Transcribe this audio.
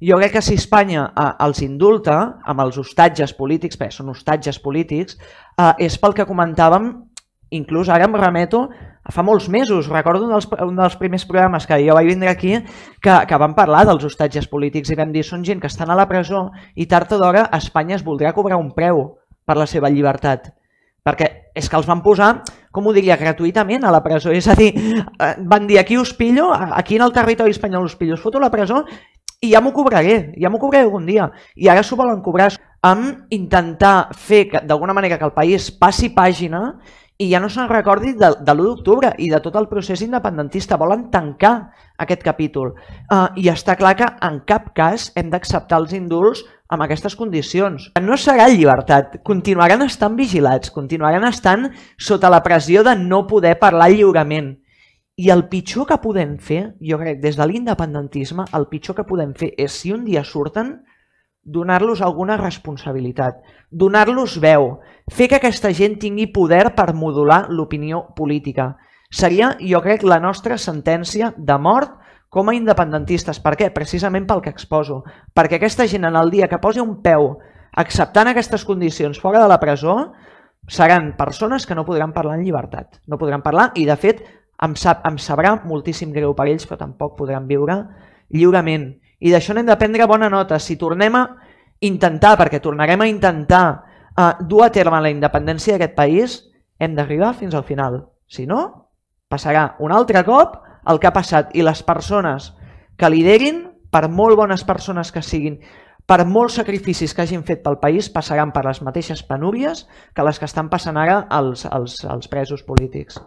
Jo crec que si Espanya els indulta amb els hostatges polítics, perquè són hostatges polítics, és pel que comentàvem, inclús ara em remeto a fa molts mesos, recordo un dels primers programes que jo vaig vindre aquí que vam parlar dels hostatges polítics i vam dir són gent que estan a la presó i tard o d'hora a Espanya es voldrà cobrar un preu per la seva llibertat. Perquè és que els van posar, com ho diria, gratuïtament a la presó. És a dir, van dir aquí us pillo, aquí en el territori espanyol us pillo, us foto a la presó i ja m'ho cobraré algun dia. I ara s'ho volen cobrar amb intentar fer d'alguna manera que el país passi pàgina i ja no se'n recordi de l'1 d'octubre i de tot el procés independentista. Volen tancar aquest capítol. I està clar que en cap cas hem d'acceptar els indults amb aquestes condicions. No serà llibertat, continuaran estant vigilats, continuaran estant sota la pressió de no poder parlar lliurement. I el pitjor que podem fer, jo crec, des de l'independentisme, el pitjor que podem fer és, si un dia surten, donar-los alguna responsabilitat, donar-los veu, fer que aquesta gent tingui poder per modular l'opinió política. Seria, jo crec, la nostra sentència de mort com a independentistes. Per què? Precisament pel que exposo. Perquè aquesta gent en el dia que posi un peu acceptant aquestes condicions fora de la presó seran persones que no podran parlar en llibertat. No podran parlar i, de fet, em sabrà moltíssim greu per ells, però tampoc podran viure lliurement. I d'això n'hem de prendre bona nota. Si tornem a intentar, perquè tornarem a intentar dur a terme la independència d'aquest país, hem d'arribar fins al final. Si no, passarà un altre cop el que ha passat i les persones que liderin, per molt bones persones que siguin, per molts sacrificis que hagin fet pel país, passaran per les mateixes penúries que les que estan passant ara als presos polítics.